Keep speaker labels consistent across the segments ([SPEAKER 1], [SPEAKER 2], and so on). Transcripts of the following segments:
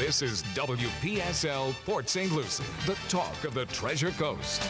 [SPEAKER 1] This is WPSL Port St. Lucie, the talk of the Treasure Coast.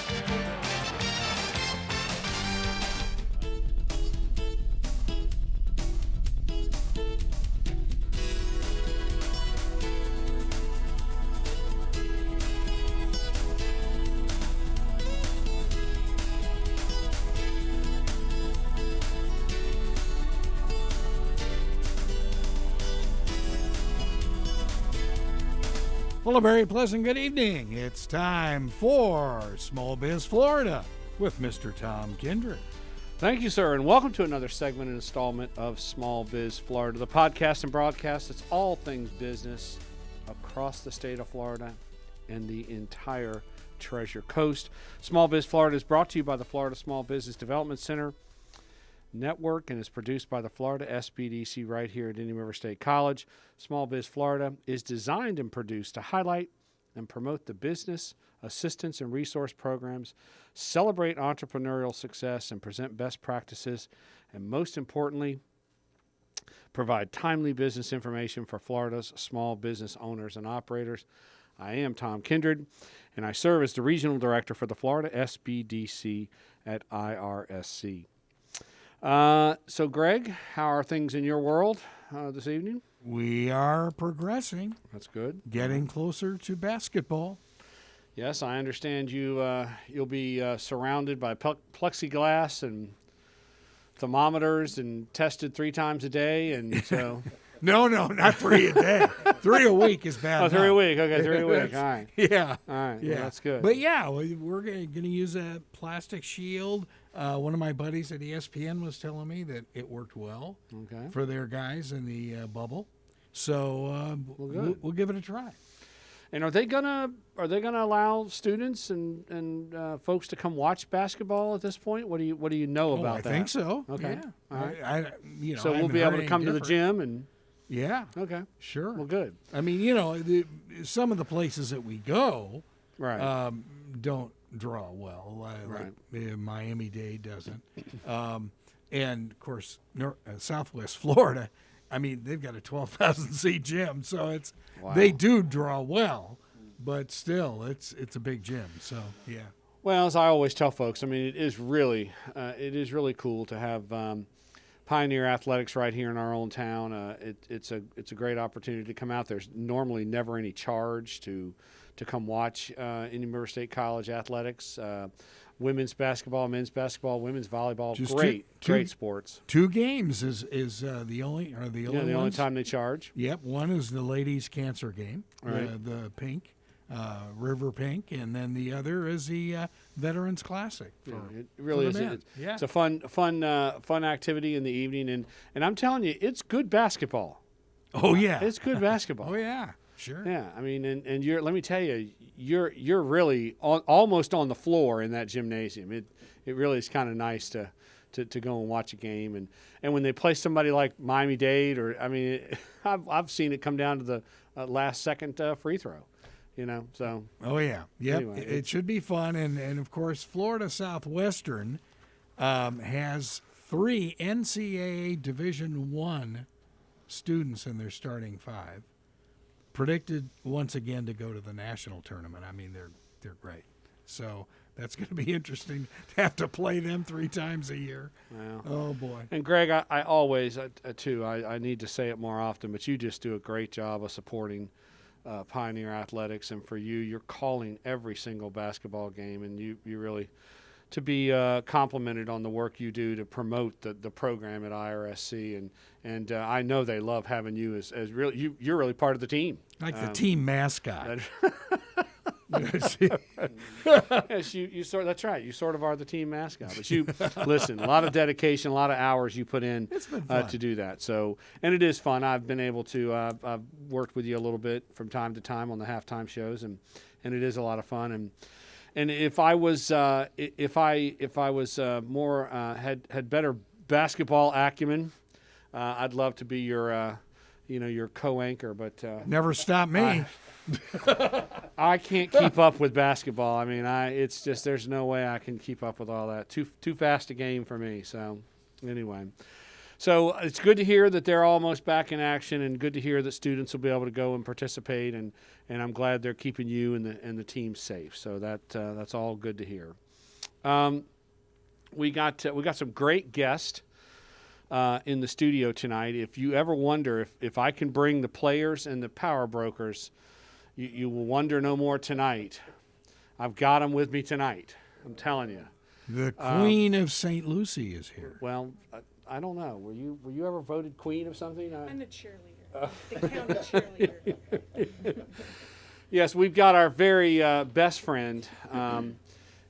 [SPEAKER 2] Well, a very pleasant good evening. It's time for Small Biz Florida with Mr. Tom Kindred.
[SPEAKER 3] Thank you, sir, and welcome to another segment and installment of Small Biz Florida, the podcast and broadcast. It's all things business across the state of Florida and the entire Treasure Coast. Small Biz Florida is brought to you by the Florida Small Business Development Center Network and is produced by the Florida SBDC right here at Indian River State College. Small Biz Florida is designed and produced to highlight and promote the business, assistance, and resource programs, celebrate entrepreneurial success, and present best practices, and most importantly, provide timely business information for Florida's small business owners and operators. I am Tom Kindred, and I serve as the Regional Director for the Florida SBDC at IRSC. So, Greg, how are things in your world this evening?
[SPEAKER 2] We are progressing.
[SPEAKER 3] That's good.
[SPEAKER 2] Getting closer to basketball.
[SPEAKER 3] Yes, I understand you'll be surrounded by plexiglass and thermometers and tested 3 times a day, and so.
[SPEAKER 2] No, not 3 a day. 3 a week is bad.
[SPEAKER 3] Oh, 3 a week. Okay, 3 a week. All right.
[SPEAKER 2] Yeah.
[SPEAKER 3] All right.
[SPEAKER 2] Yeah,
[SPEAKER 3] well, that's good.
[SPEAKER 2] But yeah, we're going to use a plastic shield. One of my buddies at ESPN was telling me that it worked well for their guys in the bubble. So we'll give it a try.
[SPEAKER 3] And are they gonna allow students and folks to come watch basketball at this point? What do you know about that?
[SPEAKER 2] I think so.
[SPEAKER 3] Okay.
[SPEAKER 2] Yeah.
[SPEAKER 3] All right.
[SPEAKER 2] So
[SPEAKER 3] we'll be able to come to the gym and.
[SPEAKER 2] Yeah.
[SPEAKER 3] Okay.
[SPEAKER 2] Sure.
[SPEAKER 3] Well, good.
[SPEAKER 2] I mean, some of the places that we go don't draw well. Like Miami-Dade doesn't. And, of course, Southwest Florida, I mean, they've got a 12,000-seat gym, so they do draw well, but still, it's a big gym. So, yeah.
[SPEAKER 3] Well, as I always tell folks, I mean, it is really cool to have Pioneer Athletics right here in our own town. It's a great opportunity to come out. There's normally never any charge to come watch Indian River State College athletics, women's basketball, men's basketball, women's volleyball.
[SPEAKER 2] Just
[SPEAKER 3] great sports. 2
[SPEAKER 2] games is the only
[SPEAKER 3] time they charge.
[SPEAKER 2] Yep, one is the ladies' cancer game,
[SPEAKER 3] right.
[SPEAKER 2] the pink. River Pink, and then the other is the Veterans Classic.
[SPEAKER 3] It really is. It's a fun activity in the evening, and I'm telling you, it's good basketball.
[SPEAKER 2] Oh yeah,
[SPEAKER 3] it's good basketball.
[SPEAKER 2] Oh yeah, sure.
[SPEAKER 3] Yeah, I mean, and let me tell you, you're really almost on the floor in that gymnasium. It really is kind of nice to go and watch a game, and when they play somebody like Miami-Dade, or I mean, I've seen it come down to the last second free throw. So.
[SPEAKER 2] Oh, yeah. Yep.
[SPEAKER 3] Anyway,
[SPEAKER 2] it should be fun. And, of course, Florida Southwestern has 3 NCAA Division I students in their starting 5. Predicted once again to go to the national tournament. I mean, they're great. So that's going to be interesting to have to play them 3 times a year.
[SPEAKER 3] Wow.
[SPEAKER 2] Oh, boy.
[SPEAKER 3] And, Greg, I always, too, I need to say it more often, but you just do a great job of supporting Pioneer Athletics, and for you're calling every single basketball game, and you really to be complimented on the work you do to promote the program at IRSC, and I know they love having you as really you're really part of the team,
[SPEAKER 2] like the team mascot.
[SPEAKER 3] Yes, you sort. That's right. You sort of are the team mascot. But you listen. A lot of dedication, a lot of hours you put in to do that. So, and it is fun. I've been able to. I've worked with you a little bit from time to time on the halftime shows, and it is a lot of fun. And if I was more had better basketball acumen, I'd love to be your co-anchor. But
[SPEAKER 2] never stop me.
[SPEAKER 3] I can't keep up with basketball. I mean, it's just there's no way I can keep up with all that. Too fast a game for me. So, anyway. So it's good to hear that they're almost back in action, and good to hear that students will be able to go and participate. And I'm glad they're keeping you and the team safe. So that's all good to hear. We got some great guests in the studio tonight. If you ever wonder if I can bring the players and the power brokers, you will wonder no more tonight. I've got them with me tonight. I'm telling you.
[SPEAKER 2] The Queen of St. Lucie is here.
[SPEAKER 3] Well, I don't know. Were you ever voted queen of something?
[SPEAKER 4] I'm a cheerleader. The county cheerleader.
[SPEAKER 3] Yes, we've got our very best friend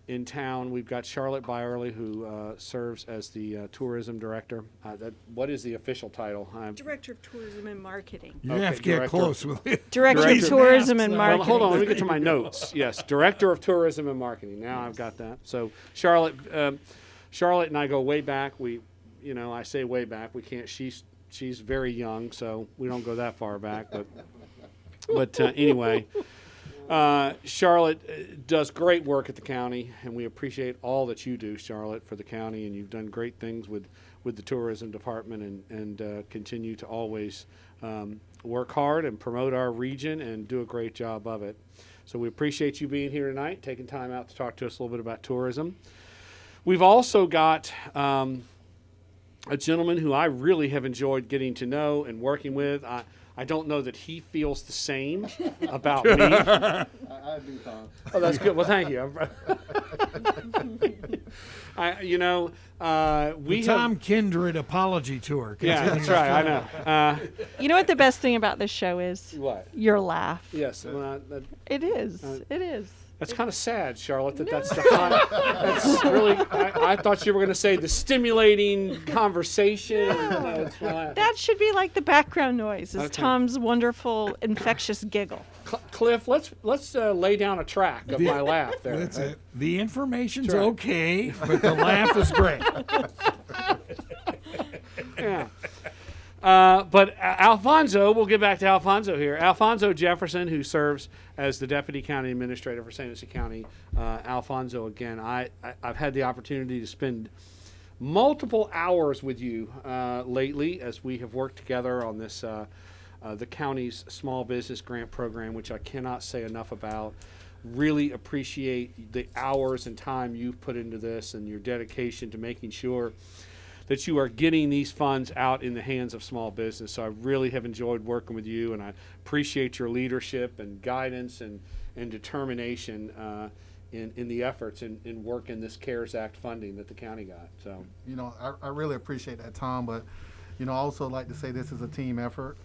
[SPEAKER 3] in town. We've got Charlotte Byerly, who serves as the tourism director. What is the official title?
[SPEAKER 4] Director of Tourism and Marketing.
[SPEAKER 2] You have to get close with it.
[SPEAKER 4] Director of Tourism and Marketing.
[SPEAKER 3] Well, hold on. Let me get to my notes. Yes, Director of Tourism and Marketing. Now I've got that. So Charlotte and I go way back. I say way back. We can't. She's very young, so we don't go that far back. But anyway. Charlotte does great work at the county, and we appreciate all that you do, Charlotte, for the county, and you've done great things with the tourism department and continue to always work hard and promote our region and do a great job of it. So we appreciate you being here tonight, taking time out to talk to us a little bit about tourism. We've also got a gentleman who I really have enjoyed getting to know and working with. I don't know that he feels the same about me.
[SPEAKER 5] I do, Tom.
[SPEAKER 3] Oh, that's good. Well, thank you. We
[SPEAKER 2] Tom Kindred apology tour.
[SPEAKER 3] Yeah, that's right. I know.
[SPEAKER 4] You know what the best thing about this show is?
[SPEAKER 3] What?
[SPEAKER 4] Your laugh.
[SPEAKER 3] Yes.
[SPEAKER 4] It is. It is.
[SPEAKER 3] That's kind of sad, Charlotte, that's the that's really, I thought you were going to say the stimulating conversation.
[SPEAKER 4] That should be like the background noise, is Tom's wonderful, infectious giggle.
[SPEAKER 3] Cliff, let's lay down a track of my laugh there.
[SPEAKER 2] That's it. The information's okay, but the laugh is great.
[SPEAKER 3] Yeah. But Alphonso, we'll get back to Alphonso here. Alphonso Jefferson, who serves as the Deputy County Administrator for St. Lucie County. Alphonso, again, I've had the opportunity to spend multiple hours with you lately as we have worked together on this, the county's small business grant program, which I cannot say enough about. Really appreciate the hours and time you've put into this and your dedication to making sure that you are getting these funds out in the hands of small business. So I really have enjoyed working with you, and I appreciate your leadership and guidance and determination in the efforts in working this CARES Act funding that the county got. So
[SPEAKER 5] I really appreciate that, Tom, but I also like to say this is a team effort.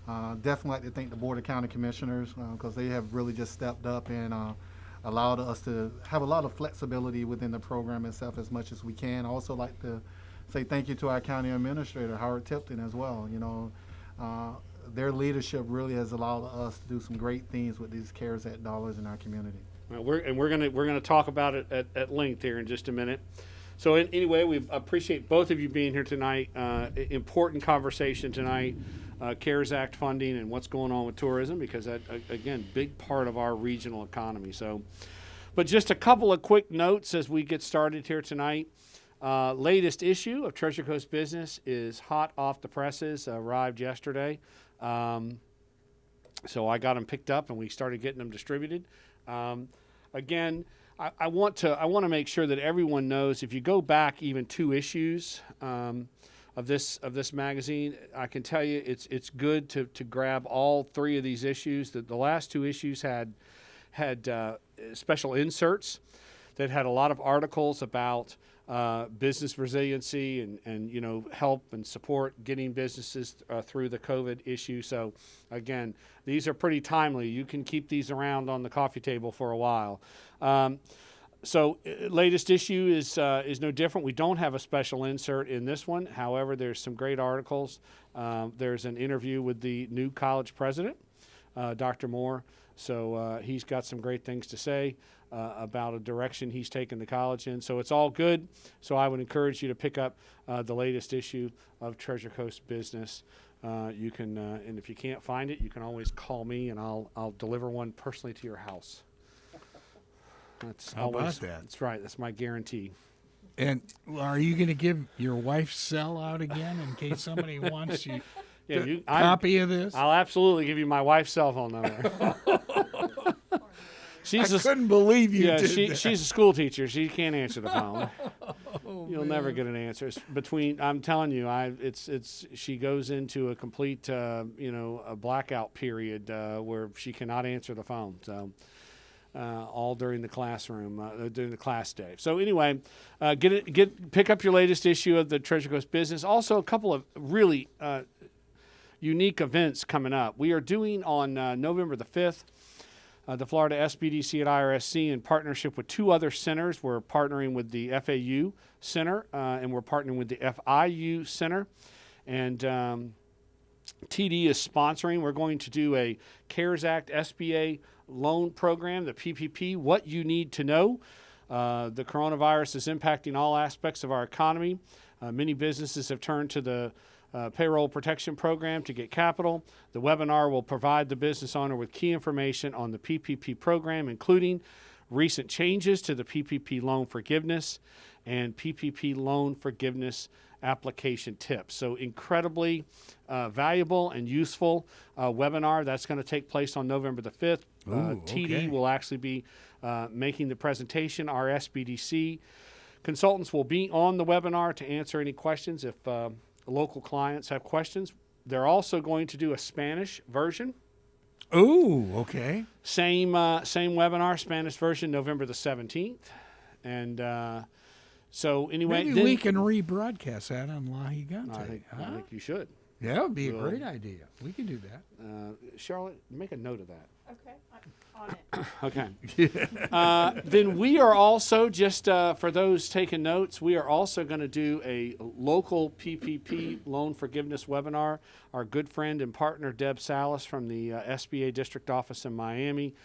[SPEAKER 5] Definitely like to thank the Board of County Commissioners because they have really just stepped up and allowed us to have a lot of flexibility within the program itself as much as we can. I also like to say thank you to our county administrator, Howard Tipton, as well. Their leadership really has allowed us to do some great things with these CARES Act dollars in our community.
[SPEAKER 3] Well, we're gonna talk about it at length here in just a minute. So anyway, we appreciate both of you being here tonight. Important conversation tonight, CARES Act funding and what's going on with tourism, because that, again, big part of our regional economy. So, but just a couple of quick notes as we get started here tonight. Latest issue of Treasure Coast Business is hot off the presses, arrived yesterday. So I got them picked up and we started getting them distributed. Again, I want to make sure that everyone knows, if you go back even 2 issues of this magazine, I can tell you it's good to grab all 3 of these issues. The last 2 issues had special inserts that had a lot of articles about business resiliency and help and support getting businesses through the COVID issue. So again, these are pretty timely. You can keep these around on the coffee table for a while. So latest issue is no different. We don't have a special insert in this one. However, there's some great articles. There's an interview with the new college president, Dr. Moore. So he's got some great things to say about a direction he's taken the college in. So it's all good. So I would encourage you to pick up the latest issue of Treasure Coast Business. You can, and if you can't find it, you can always call me, and I'll deliver one personally to your house. That's
[SPEAKER 2] How about that?
[SPEAKER 3] That's right. That's my guarantee.
[SPEAKER 2] And are you going to give your wife's cell out again in case somebody wants you copy of this?
[SPEAKER 3] I'll absolutely give you my wife's cell phone number.
[SPEAKER 2] I couldn't believe you did that.
[SPEAKER 3] She's a school teacher. She can't answer the phone. You'll never get an answer. I'm telling you, she goes into a complete, a blackout period where she cannot answer the phone. So, all during the classroom, during the class day. So anyway, pick up your latest issue of the Treasure Coast Business. Also, a couple of really unique events coming up. We are doing on November the 5th. The Florida SBDC at IRSC in partnership with two other centers. We're partnering with the FAU Center and we're partnering with the FIU Center. And TD is sponsoring. We're going to do a CARES Act SBA loan program, the PPP, what you need to know. The coronavirus is impacting all aspects of our economy. Many businesses have turned to the payroll protection program to get capital. The webinar will provide the business owner with key information on the PPP program, including recent changes to the PPP loan forgiveness and PPP loan forgiveness application tips. So incredibly valuable and useful webinar. That's going to take place on November the 5th. TD will actually be making the presentation. Our SBDC consultants will be on the webinar to answer any questions if local clients have questions. They're also going to do a Spanish version.
[SPEAKER 2] Ooh, okay.
[SPEAKER 3] Same webinar, Spanish version, November the 17th. And so anyway.
[SPEAKER 2] Maybe we can rebroadcast that on La Gigante.
[SPEAKER 3] I think you should.
[SPEAKER 2] Yeah, that would be a great idea. We can do that.
[SPEAKER 3] Charlotte, make a note of that.
[SPEAKER 4] Okay, on it.
[SPEAKER 3] Okay. Then we are also, just for those taking notes, we are also going to do a local PPP loan forgiveness webinar. Our good friend and partner, Deb Salas from the SBA District Office in Miami,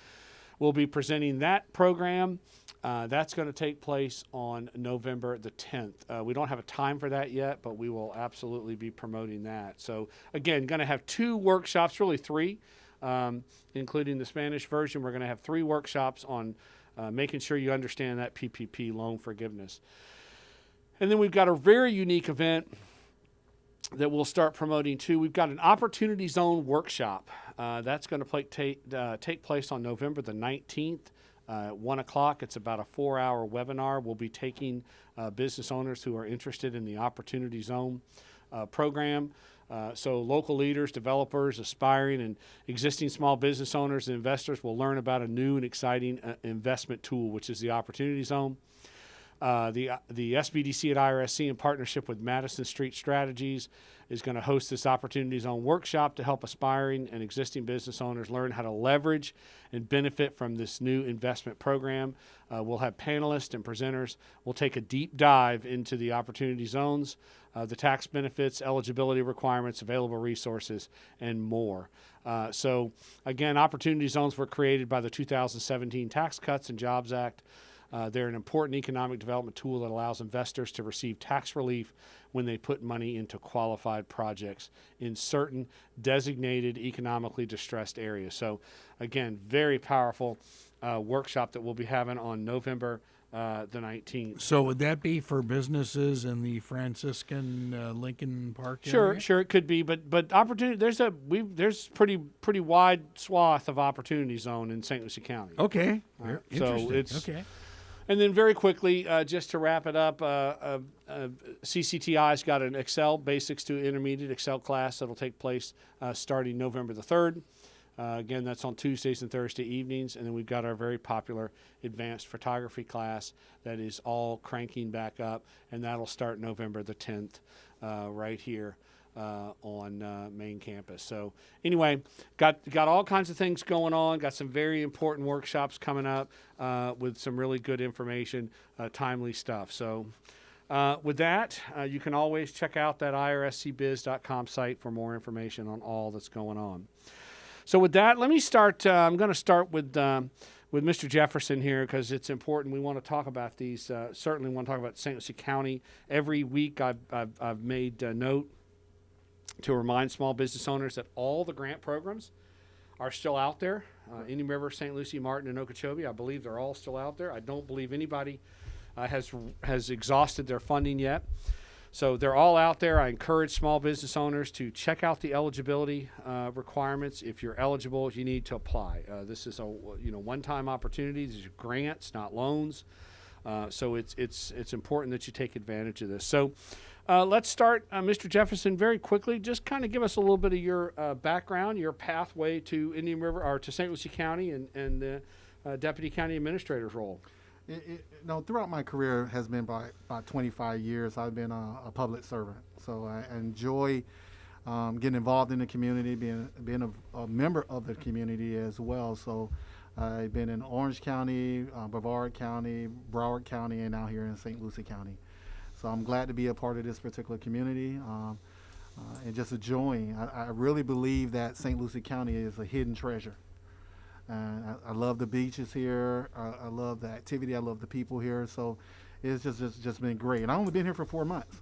[SPEAKER 3] will be presenting that program. That's going to take place on November the 10th. We don't have a time for that yet, but we will absolutely be promoting that. So, again, going to have 2 workshops, really 3. Including the Spanish version. We're going to have 3 workshops on making sure you understand that PPP loan forgiveness. And then we've got a very unique event that we'll start promoting too. We've got an Opportunity Zone workshop. That's going to take place on November the 19th at 1 o'clock. It's about a 4-hour webinar. We'll be taking business owners who are interested in the Opportunity Zone program. So local leaders, developers, aspiring and existing small business owners and investors will learn about a new and exciting investment tool, which is the Opportunity Zone. The SBDC at IRSC in partnership with Madison Street Strategies is going to host this Opportunity Zone workshop to help aspiring and existing business owners learn how to leverage and benefit from this new investment program. We'll have panelists and presenters. We'll take a deep dive into the Opportunity Zones, the tax benefits, eligibility requirements, available resources, and more. So, again, Opportunity Zones were created by the 2017 Tax Cuts and Jobs Act. They're an important economic development tool that allows investors to receive tax relief when they put money into qualified projects in certain designated economically distressed areas. So, again, very powerful workshop that we'll be having on November the 19th.
[SPEAKER 2] So would that be for businesses in the Franciscan Lincoln Park area?
[SPEAKER 3] Sure, it could be, but opportunity. There's pretty wide swath of Opportunity Zone in St. Lucie County.
[SPEAKER 2] Okay,
[SPEAKER 3] so it's
[SPEAKER 2] okay.
[SPEAKER 3] And then very quickly, just to wrap it up, CCTI's got an Excel Basics to Intermediate Excel class that'll take place starting November the 3rd. Again, that's on Tuesdays and Thursday evenings. And then we've got our very popular Advanced Photography class that is all cranking back up, and that'll start November the 10th right here on main campus. So anyway, got all kinds of things going on, got some very important workshops coming up with some really good information, timely stuff. So with that, you can always check out that irscbiz.com site for more information on all that's going on. So with that, let me start. I'm going to start with Mr. Jefferson here because it's important. We want to talk about these. Certainly want to talk about St. Lucie County. Every week I've made note to remind small business owners that all the grant programs are still out there. Indian River, St. Lucie, Martin, and Okeechobee, I believe they're all still out there. I don't believe anybody has exhausted their funding yet. So they're all out there. I encourage small business owners to check out the eligibility requirements. If you're eligible, you need to apply. This is a one-time opportunity. These are grants, not loans. So it's important that you take advantage of this. So let's start, Mr. Jefferson, very quickly. Just kind of give us a little bit of your background, your pathway to Indian River or to St. Lucie County and the Deputy County Administrator's role.
[SPEAKER 5] Throughout my career has been about 25 years. I've been a public servant, so I enjoy getting involved in the community, being a member of the community as well. So I've been in Orange County, Brevard County, Broward County, and now here in St. Lucie County. So I'm glad to be a part of this particular community and just enjoying. I really believe that St. Lucie County is a hidden treasure. I love the beaches here. I love the activity. I love the people here. So it's just been great. And I've only been here for 4 months.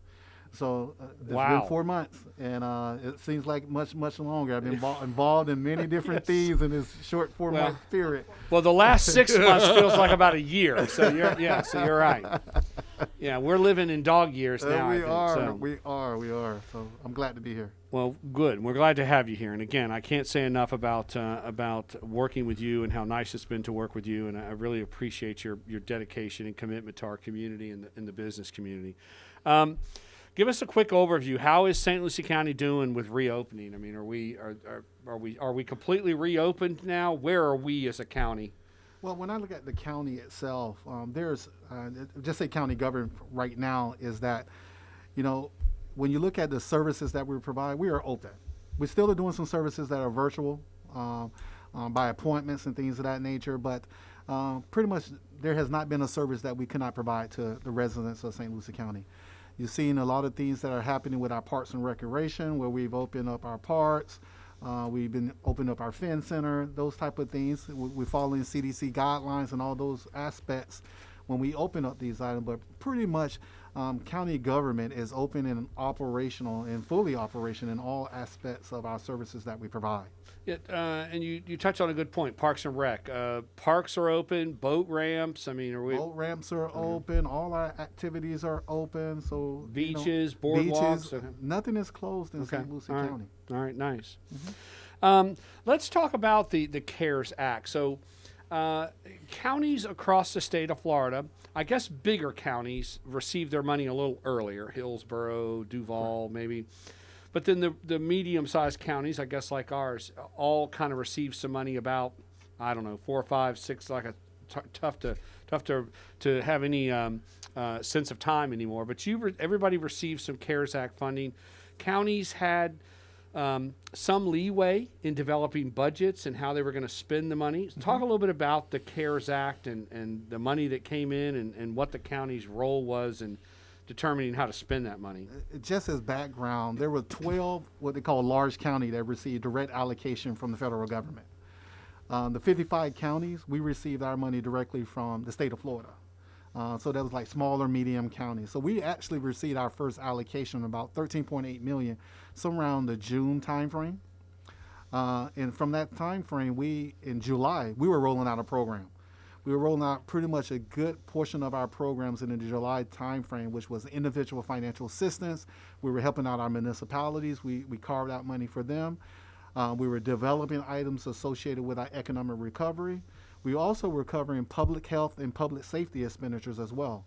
[SPEAKER 5] So it's been 4 months, and it seems like much longer. I've been involved in many different things in this short 4-month period.
[SPEAKER 3] Well, the last 6 months feels like about a year. So you're right. Yeah, we're living in dog years now.
[SPEAKER 5] We are. So I'm glad to be here.
[SPEAKER 3] Well, good. We're glad to have you here. And again, I can't say enough about working with you and how nice it's been to work with you. And I really appreciate your dedication and commitment to our community and the business community. Give us a quick overview. How is St. Lucie County doing with reopening? I mean, are we completely reopened now? Where are we as a county?
[SPEAKER 5] Well, when I look at the county itself, there's just say county government right now is that, when you look at the services that we provide, we are open. We still are doing some services that are virtual by appointments and things of that nature, but pretty much there has not been a service that we cannot provide to the residents of St. Lucie County. You've seen a lot of things that are happening with our parks and recreation, where we've opened up our parks. We've been opening up our Fin Center, those type of things. We're following CDC guidelines and all those aspects when we open up these items. But pretty much county government is open and operational and fully operational in all aspects of our services that we provide.
[SPEAKER 3] Yeah, and you touched on a good point, Parks and Rec. Parks are open, boat ramps. I mean,
[SPEAKER 5] boat ramps are open. All our activities are open. So
[SPEAKER 3] beaches, boardwalks.
[SPEAKER 5] Okay. Nothing is closed in St. Lucie County.
[SPEAKER 3] All right, nice.
[SPEAKER 5] Mm-hmm.
[SPEAKER 3] Let's talk about the CARES Act. So counties across the state of Florida, I guess bigger counties, received their money a little earlier. Hillsborough, Duval, maybe. But then the medium-sized counties, I guess like ours, all kind of received some money about, 4, 5, 6, like tough to have any sense of time anymore. But everybody received some CARES Act funding. Counties had some leeway in developing budgets and how they were going to spend the money. Mm-hmm. Talk a little bit about the CARES Act and the money that came in and what the county's role was in determining how to spend that money.
[SPEAKER 5] Just as background, there were 12 what they call large counties that received direct allocation from the federal government. The 55 counties, we received our money directly from the state of Florida. So that was like smaller, medium counties. So we actually received our first allocation, about $13.8 million, somewhere around the June timeframe. And from that timeframe, in July, we were rolling out a program. We were rolling out pretty much a good portion of our programs in the July timeframe, which was individual financial assistance. We were helping out our municipalities. We carved out money for them. We were developing items associated with our economic recovery. We also were covering public health and public safety expenditures as well.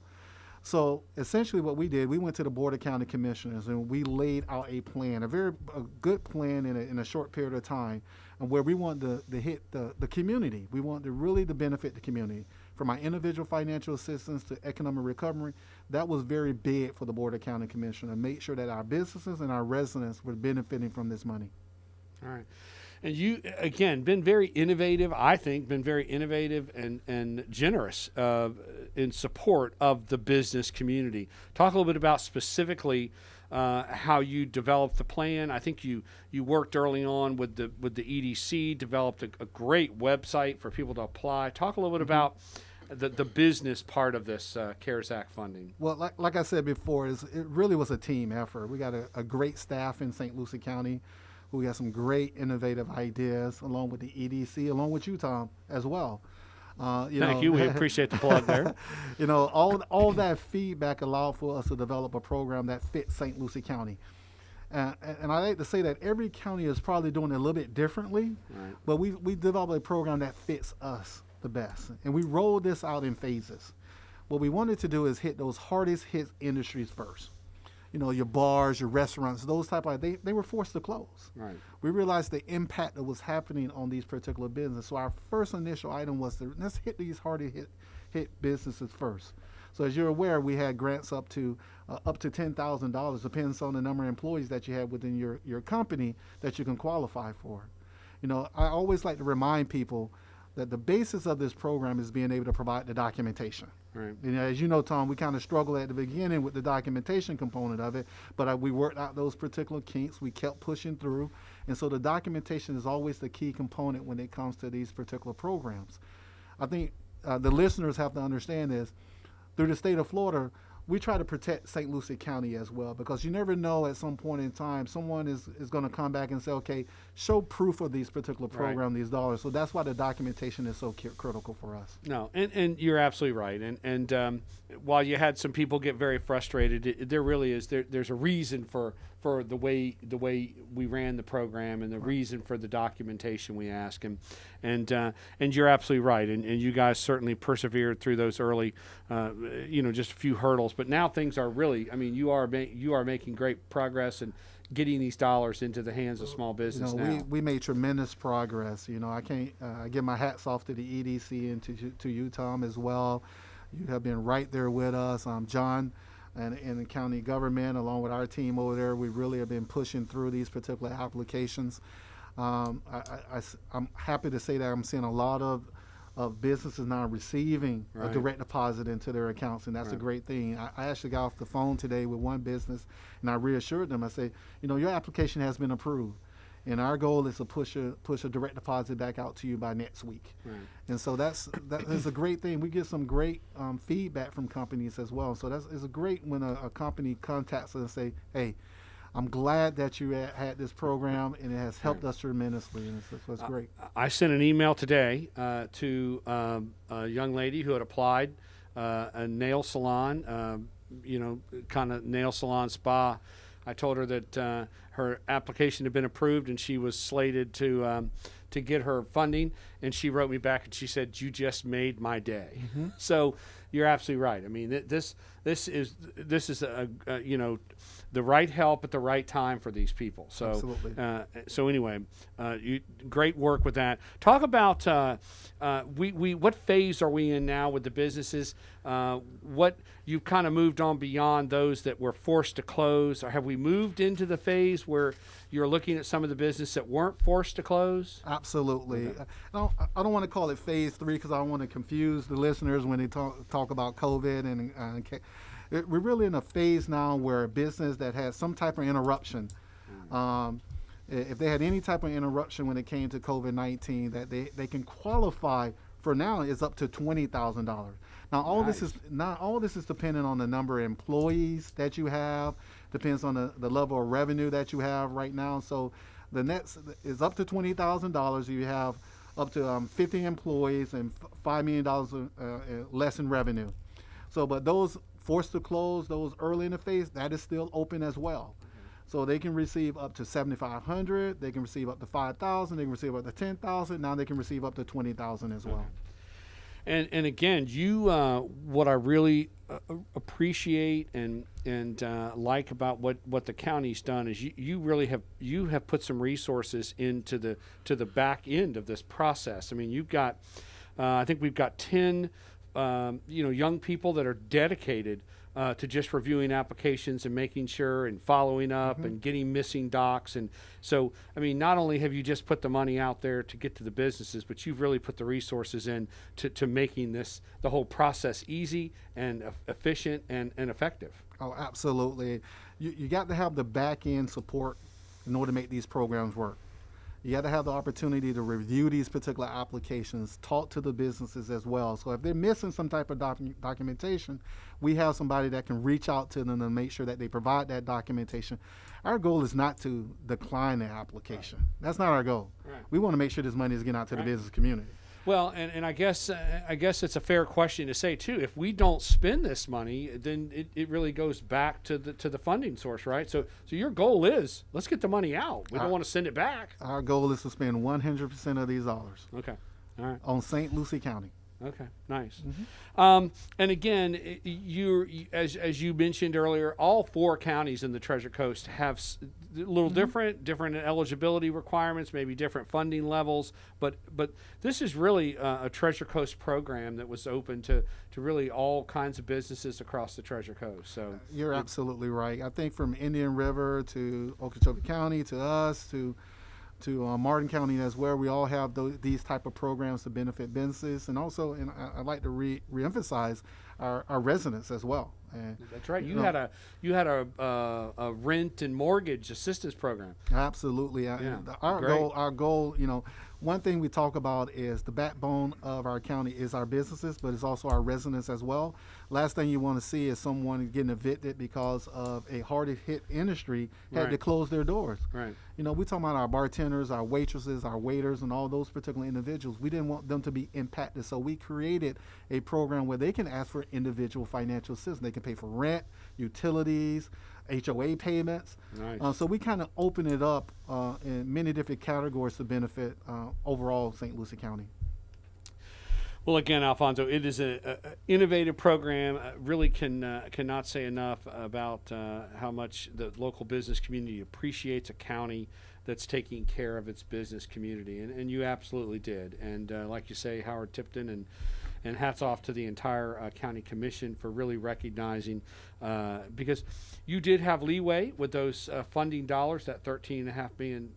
[SPEAKER 5] So essentially what we did, we went to the Board of County Commissioners and we laid out a plan, a good plan in a short period of time, and where we wanted to hit the community. We wanted to really benefit the community. From our individual financial assistance to economic recovery, that was very big for the Board of County Commissioners, and make sure that our businesses and our residents were benefiting from this money.
[SPEAKER 3] All right. And you, again, been very innovative, I think, and generous in support of the business community. Talk a little bit about specifically how you developed the plan. I think you worked early on with the EDC, developed a great website for people to apply. Talk a little bit about the business part of this CARES Act funding.
[SPEAKER 5] Well, like I said before, it really was a team effort. We got a great staff in St. Lucie County. We got some great innovative ideas along with the EDC, along with you, Tom, as well.
[SPEAKER 3] Thank you. We appreciate the plug there.
[SPEAKER 5] All that feedback allowed for us to develop a program that fits St. Lucie County. And I like to say that every county is probably doing it a little bit differently, right. But we developed a program that fits us the best. And we rolled this out in phases. What we wanted to do is hit those hardest hit industries first. Your bars, your restaurants, those type of, they were forced to close. Right. We realized the impact that was happening on these particular businesses. So our first initial item was let's hit these hardest hit businesses first. So as you're aware, we had grants up to $10,000, depends on the number of employees that you have within your company that you can qualify for. I always like to remind people that the basis of this program is being able to provide the documentation. Right. As you know, Tom, we kind of struggled at the beginning with the documentation component of it, but we worked out those particular kinks. We kept pushing through, and so the documentation is always the key component when it comes to these particular programs. I think the listeners have to understand this. Through the state of Florida, we try to protect St. Lucie County as well, because you never know at some point in time someone is going to come back and say, okay, show proof of these particular program, right. These dollars. So that's why the documentation is so critical for us.
[SPEAKER 3] No, and you're absolutely right. And while you had some people get very frustrated, there really is there's a reason for the way we ran the program and the right. reason for the documentation we ask. And you're absolutely right. And you guys certainly persevered through those early, just a few hurdles. But now things are really, you are making great progress and getting these dollars into the hands of small business now.
[SPEAKER 5] We made tremendous progress. I can't I give my hats off to the EDC and to you, Tom, as well. You have been right there with us. John and the county government, along with our team over there, we really have been pushing through these particular applications. I'm happy to say that I'm seeing a lot of businesses now receiving right. a direct deposit into their accounts, and that's right. a great thing. I actually got off the phone today with one business, and I reassured them. I say, your application has been approved, and our goal is to push a direct deposit back out to you by next week. Right. And so that is a great thing. We get some great feedback from companies as well. So it's a great when a company contacts us and say, hey, I'm glad that you had this program, and it has helped us tremendously, and it's great.
[SPEAKER 3] I sent an email today to a young lady who had applied, a nail salon, kind of nail salon spa. I told her that her application had been approved, and she was slated to get her funding, and she wrote me back, and she said, "You just made my day." Mm-hmm. So you're absolutely right. This is the right help at the right time for these people. So, absolutely. Anyway, great work with that. Talk about what phase are we in now with the businesses? What you've kind of moved on beyond those that were forced to close, or have we moved into the phase where you're looking at some of the business that weren't forced to close?
[SPEAKER 5] Absolutely. Okay. I don't want to call it phase 3 because I don't want to confuse the listeners when they talk about COVID and. We're really in a phase now where a business that has some type of interruption, if they had any type of interruption when it came to COVID-19, that they can qualify for now is up to $20,000. Now all this is dependent on the number of employees that you have, depends on the level of revenue that you have right now. So the net is up to $20,000. You have up to 50 employees and $5 million less in revenue. So, but those forced to close, those early in the phase, that is still open as well. So they can receive up to $7,500, they can receive up to $5,000, they can receive up to $10,000. Now they can receive up to $20,000 as well.
[SPEAKER 3] And again, you what I really appreciate and like about what the county's done is you really have put some resources into the back end of this process. You've got I think we've got 10 young people that are dedicated to just reviewing applications and making sure and following up and getting missing docs. And so, not only have you just put the money out there to get to the businesses, but you've really put the resources in to making the whole process easy and efficient and effective.
[SPEAKER 5] Oh, absolutely. You got to have the back end support in order to make these programs work. You got to have the opportunity to review these particular applications, talk to the businesses as well. So if they're missing some type of documentation, we have somebody that can reach out to them and make sure that they provide that documentation. Our goal is not to decline the application. Right. That's not our goal. Right. We want to make sure this money is getting out to the business community.
[SPEAKER 3] Well, and I guess it's a fair question to say too. If we don't spend this money, then it really goes back to the funding source, right? So your goal is let's get the money out. We don't want to send it back.
[SPEAKER 5] Our goal is to spend 100% of these dollars.
[SPEAKER 3] Okay, all right.
[SPEAKER 5] On St. Lucie County.
[SPEAKER 3] Okay, nice.
[SPEAKER 5] Mm-hmm.
[SPEAKER 3] And again, as you mentioned earlier, all 4 counties in the Treasure Coast have a little different eligibility requirements, maybe different funding levels. But this is really a Treasure Coast program that was open to really all kinds of businesses across the Treasure Coast. So
[SPEAKER 5] you're absolutely right. I think from Indian River to Okeechobee County to us to Martin County as well, we all have these type of programs to benefit businesses, and also, and I'd like to reemphasize our residents as well. And,
[SPEAKER 3] that's right. You had a rent and mortgage assistance program.
[SPEAKER 5] Absolutely. Our goal. One thing we talk about is the backbone of our county is our businesses, but it's also our residents as well. Last thing you want to see is someone getting evicted because of a hard-hit industry had to close their doors.
[SPEAKER 3] Right.
[SPEAKER 5] We're talking about our bartenders, our waitresses, our waiters, and all those particular individuals. We didn't want them to be impacted, so we created a program where they can ask for individual financial assistance. They can pay for rent, utilities, HOA payments.
[SPEAKER 3] Nice.
[SPEAKER 5] So we kind of open it up in many different categories to benefit overall St. Lucie County.
[SPEAKER 3] Well, again, Alphonso, it is an innovative program. Really cannot say enough about how much the local business community appreciates a county that's taking care of its business community, and you absolutely did. And like you say, Howard Tipton, and hats off to the entire county commission for really recognizing, because you did have leeway with those funding dollars, that $13.5 million.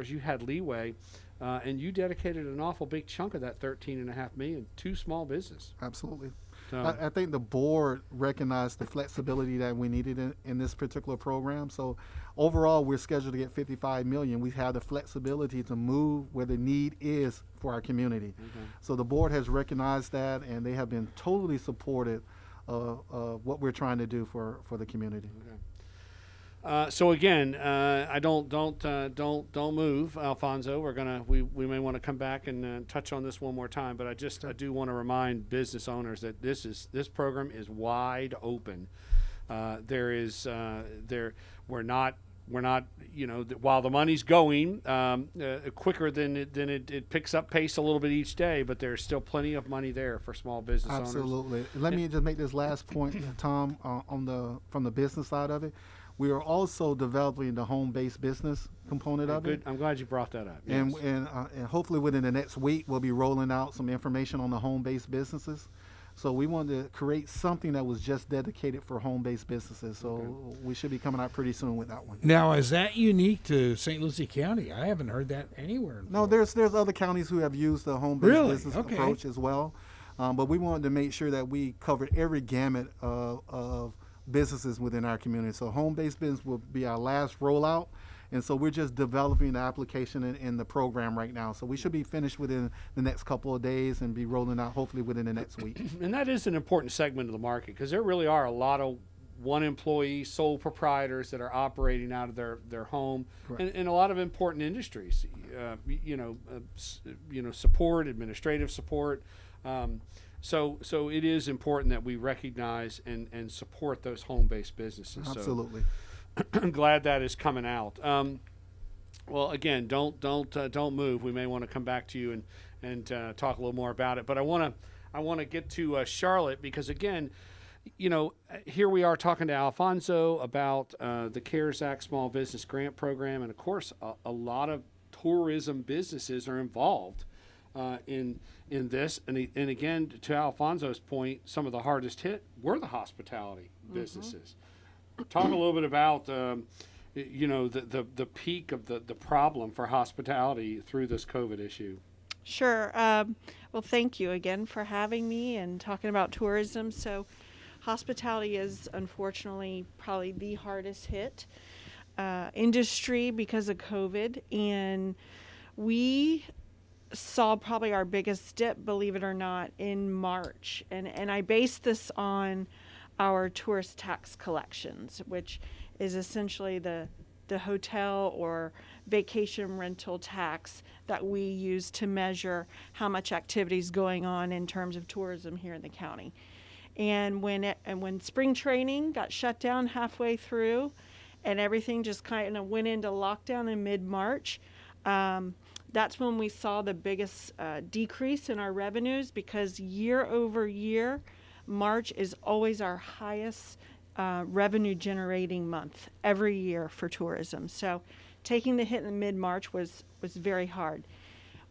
[SPEAKER 3] You had leeway. And you dedicated an awful big chunk of that $13.5 million to small business.
[SPEAKER 5] Absolutely.
[SPEAKER 3] So,
[SPEAKER 5] I think the board recognized the flexibility that we needed in this particular program. So overall, we're scheduled to get $55 million. We have the flexibility to move where the need is for our community.
[SPEAKER 3] Okay.
[SPEAKER 5] So the board has recognized that, and they have been totally supportive of what we're trying to do for the community.
[SPEAKER 3] Okay. So again, I don't move, Alphonso. We may want to come back and touch on this one more time, but I do want to remind business owners that this program is wide open. We're not while the money's going quicker than it picks up pace a little bit each day, but there's still plenty of money there for small business owners.
[SPEAKER 5] Absolutely. Let me just make this last point, Tom, from the business side of it. We are also developing the home-based business component of it.
[SPEAKER 3] I'm glad you brought that up. Yes.
[SPEAKER 5] And hopefully within the next week, we'll be rolling out some information on the home-based businesses. So we wanted to create something that was just dedicated for home-based businesses. So we should be coming out pretty soon with that one.
[SPEAKER 2] Now, is that unique to St. Lucie County? I haven't heard that anywhere.
[SPEAKER 5] No, there's other counties who have used the home-based business approach as well. But we wanted to make sure that we covered every gamut of businesses within our community. So home-based business will be our last rollout, and so we're just developing the application in the program right now. So we should be finished within the next couple of days and be rolling out hopefully within the next week.
[SPEAKER 3] And that is an important segment of the market, because there really are a lot of one-employee sole proprietors that are operating out of their home, and a lot of important industries, support, administrative support. So it is important that we recognize and support those home-based businesses.
[SPEAKER 5] Absolutely.
[SPEAKER 3] So I'm glad that is coming out. Well, again, don't move. We may want to come back to you and talk a little more about it. But I want to get to Charlotte, because again, here we are talking to Alphonso about the CARES Act Small Business Grant Program, and of course, a lot of tourism businesses are involved in this, and again, to Alphonso's point, some of the hardest hit were the hospitality businesses. Talk a little bit about the peak of the problem for hospitality through this COVID issue.
[SPEAKER 4] Sure. Well, thank you again for having me and talking about tourism. So hospitality is unfortunately probably the hardest hit industry because of COVID, and we saw probably our biggest dip, believe it or not, in March. And I base this on our tourist tax collections, which is essentially the the hotel or vacation rental tax that we use to measure how much activity is going on in terms of tourism here in the county. And when spring training got shut down halfway through, and everything just kind of went into lockdown in mid-March, that's when we saw the biggest decrease in our revenues, because year over year, March is always our highest revenue generating month every year for tourism. So taking the hit in mid-March was very hard.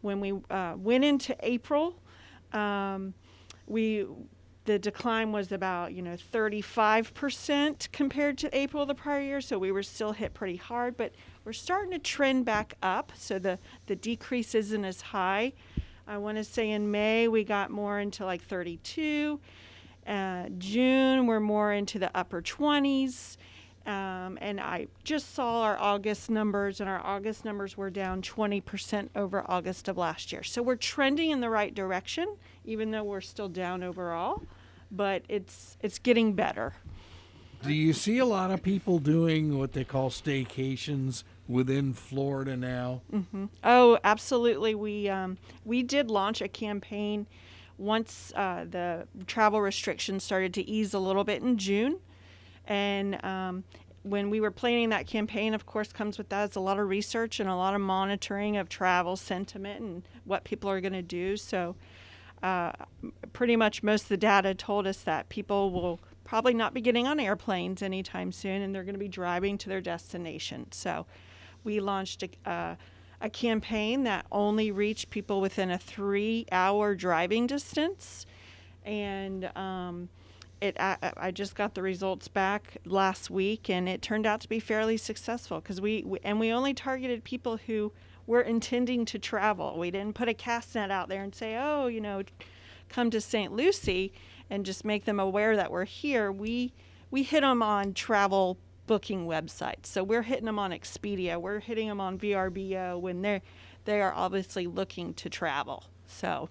[SPEAKER 4] When we went into April, the decline was about 35% compared to April of the prior year, so we were still hit pretty hard, but we're starting to trend back up, so the decrease isn't as high. I want to say in May we got more into like 32. June we're more into the upper 20s. And I just saw our August numbers, and our August numbers were down 20% over August of last year. So we're trending in the right direction, even though we're still down overall, but it's getting better.
[SPEAKER 2] Do you see a lot of people doing what they call staycations within Florida now?
[SPEAKER 4] Mm-hmm. Oh, absolutely. We did launch a campaign once the travel restrictions started to ease a little bit in June. And when we were planning that campaign, of course, comes with that is a lot of research and a lot of monitoring of travel sentiment and what people are going to do. So pretty much most of the data told us that people will probably not be getting on airplanes anytime soon, and they're going to be driving to their destination. So we launched a campaign that only reached people within a 3-hour driving distance. And I just got the results back last week, and it turned out to be fairly successful, because we only targeted people who were intending to travel. We didn't put a cast net out there and say, come to St. Lucie, and just make them aware that we're here. We hit them on travel booking websites. So we're hitting them on Expedia. We're hitting them on VRBO when they are obviously looking to travel. So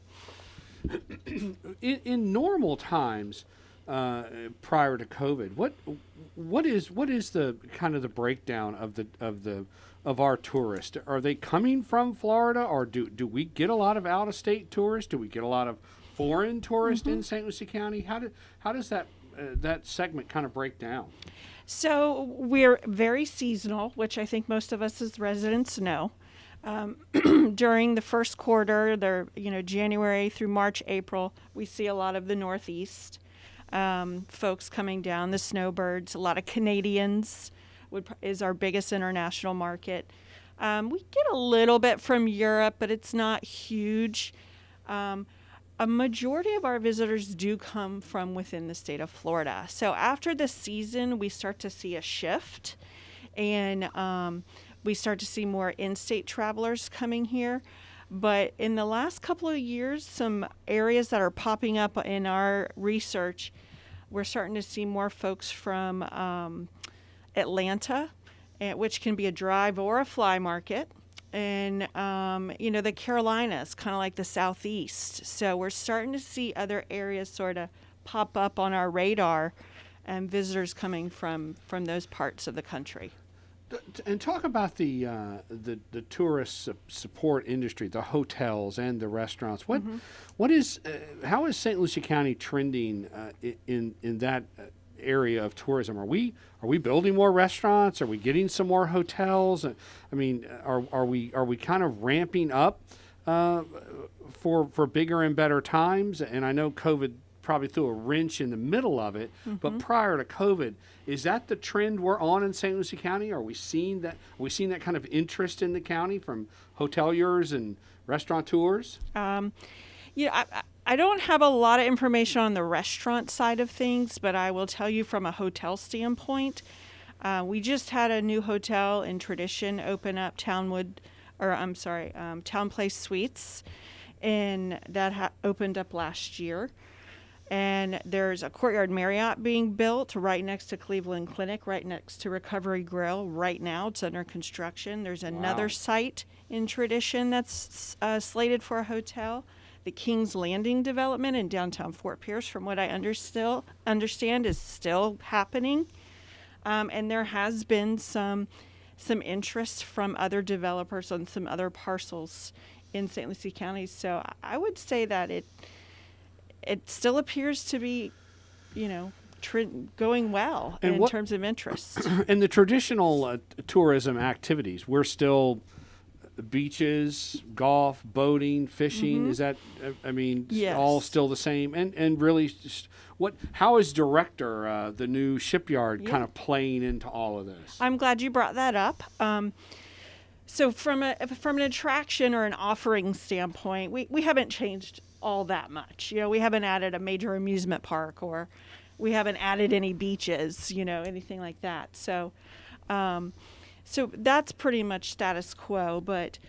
[SPEAKER 3] in normal times, prior to COVID, what is the kind of the breakdown of our tourists? Are they coming from Florida, or do we get a lot of out of state tourists? Do we get a lot of foreign tourists in St. Lucie County? How does that segment kind of break down?
[SPEAKER 4] So we're very seasonal, which I think most of us as residents know. During the first quarter, January through March, April, we see a lot of the Northeast folks coming down, the snowbirds. A lot of Canadians is our biggest international market. We get a little bit from Europe, but it's not huge. A majority of our visitors do come from within the state of Florida. So after the season, we start to see a shift, and we start to see more in-state travelers coming here. But in the last couple of years, some areas that are popping up in our research, we're starting to see more folks from Atlanta, which can be a drive or a fly market. And, the Carolinas, kind of like the Southeast. So we're starting to see other areas sort of pop up on our radar, and visitors coming from those parts of the country.
[SPEAKER 3] And talk about the tourist support industry, the hotels and the restaurants. How is St. Lucie County trending in that area of tourism? Are we building more restaurants? Are we getting some more hotels? I mean, are we kind of ramping up for bigger and better times? And I know COVID probably threw a wrench in the middle of it, but prior to COVID, is that the trend we're on in St. Lucie County? Are we seeing that? Are we seeing that kind of interest in the county from hoteliers and restaurateurs?
[SPEAKER 4] I don't have a lot of information on the restaurant side of things, but I will tell you from a hotel standpoint, we just had a new hotel in Tradition open up, Town Place Suites, and that opened up last year. And there's a Courtyard Marriott being built right next to Cleveland Clinic, right next to Recovery Grill right now. It's under construction. There's another site in Tradition that's slated for a hotel. The King's Landing development in downtown Fort Pierce, from what I understand, is still happening. And there has been some some interest from other developers on some other parcels in St. Lucie County. So I would say that it still appears to be, going well in terms of interest.
[SPEAKER 3] And the traditional tourism activities, we're still beaches, golf, boating, fishing. Is that,
[SPEAKER 4] Yes.
[SPEAKER 3] all still the same? And really, how is Director, the new shipyard, kind of playing into all of this?
[SPEAKER 4] I'm glad you brought that up. So from an attraction or an offering standpoint, we haven't changed all that much. We haven't added a major amusement park, or we haven't added any beaches, anything like that. So that's pretty much status quo. But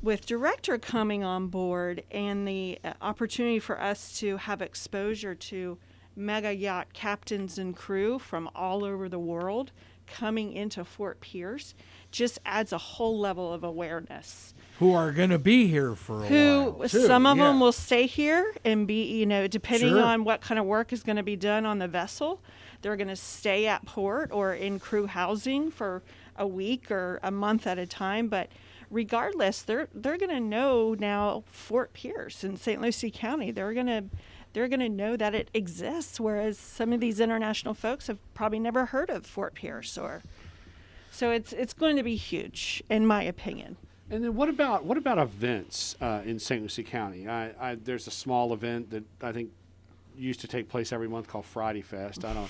[SPEAKER 4] with Director coming on board and the opportunity for us to have exposure to mega yacht captains and crew from all over the world coming into Fort Pierce just adds a whole level of awareness.
[SPEAKER 2] Who are going to be here for a while, too.
[SPEAKER 4] Some of them will stay here and be, depending
[SPEAKER 2] Sure.
[SPEAKER 4] on what kind of work is going to be done on the vessel, they're going to stay at port or in crew housing for a week or a month at a time. But regardless, they're going to know now Fort Pierce in St. Lucie County. They're going to know that it exists, whereas some of these international folks have probably never heard of Fort Pierce. So it's going to be huge, in my opinion.
[SPEAKER 3] And then what about events in St. Lucie County? There's a small event that I think used to take place every month called Friday Fest. I don't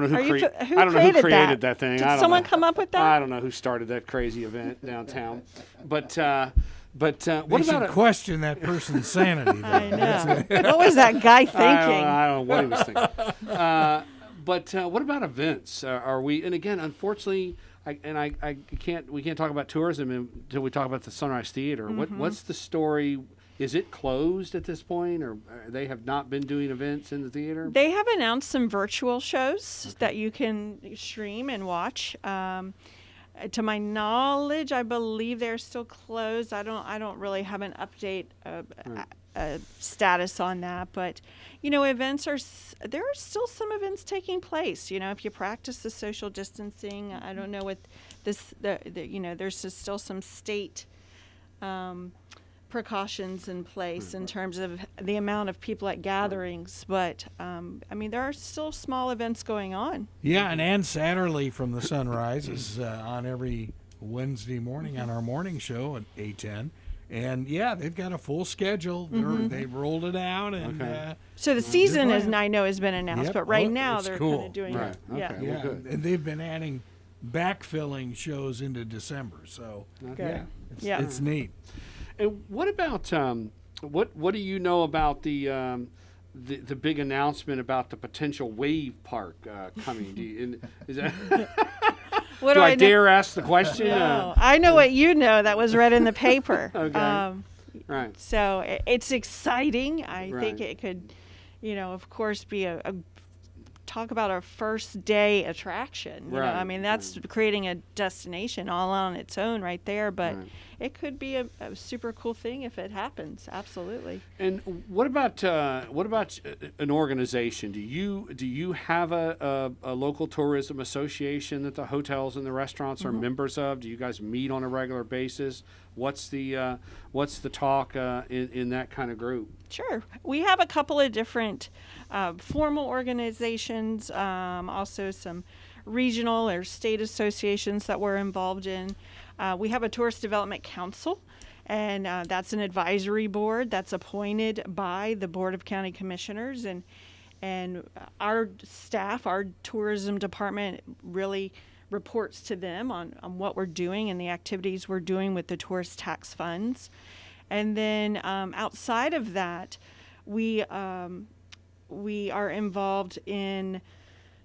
[SPEAKER 3] know who created that thing.
[SPEAKER 4] Did someone come up with that?
[SPEAKER 3] I don't know who started that crazy event downtown. But what
[SPEAKER 2] They should
[SPEAKER 3] about
[SPEAKER 2] question that person's sanity. Though.
[SPEAKER 4] I know. What was that guy thinking?
[SPEAKER 3] I don't know what he was thinking. But what about events? Are we? And again, unfortunately, we can't talk about tourism until we talk about the Sunrise Theater. What's the story? Is it closed at this point, or they have not been doing events in the theater?
[SPEAKER 4] They have announced some virtual shows that you can stream and watch. To my knowledge, I believe they're still closed. I don't really have an update status on that, but there are still some events taking place. If you practice the social distancing, I don't know what this. There's just still some state precautions in place in terms of the amount of people at gatherings, but there are still small events going on.
[SPEAKER 2] Yeah, and Ann Satterley from the Sunrise is on every Wednesday morning on our morning show at 8:10. And yeah, they've got a full schedule. They've rolled it out, and
[SPEAKER 4] so the season, as I know, has been announced.
[SPEAKER 2] Yep.
[SPEAKER 4] But right now
[SPEAKER 2] it's
[SPEAKER 4] they're
[SPEAKER 2] cool.
[SPEAKER 4] kind of doing
[SPEAKER 3] Right.
[SPEAKER 4] it.
[SPEAKER 3] Okay.
[SPEAKER 4] Yeah.
[SPEAKER 2] yeah,
[SPEAKER 3] good.
[SPEAKER 2] and they've been adding backfilling shows into December. So
[SPEAKER 4] Good.
[SPEAKER 2] yeah, it's neat.
[SPEAKER 3] And what about what do you know about the big announcement about the potential wave park coming? Is that
[SPEAKER 4] What
[SPEAKER 3] do I
[SPEAKER 4] know?
[SPEAKER 3] dare ask the question?
[SPEAKER 4] No, I know what you know. That was read in the paper.
[SPEAKER 3] Okay. Right.
[SPEAKER 4] So it's exciting. I
[SPEAKER 3] Right.
[SPEAKER 4] think it could, of course, be a talk about our first day attraction.
[SPEAKER 3] Right.
[SPEAKER 4] That's creating a destination all on its own right there. But
[SPEAKER 3] Right.
[SPEAKER 4] it could be a super cool thing if it happens. Absolutely.
[SPEAKER 3] And what about an organization? Do you have a local tourism association that the hotels and the restaurants are members of? Do you guys meet on a regular basis? What's the talk in that kind of group?
[SPEAKER 4] Sure. We have a couple of different formal organizations, also some regional or state associations that we're involved in. We have a Tourist Development Council, and that's an advisory board that's appointed by the Board of County Commissioners. And our staff, our tourism department, really reports to them on what we're doing and the activities we're doing with the tourist tax funds. And then outside of that, we are involved in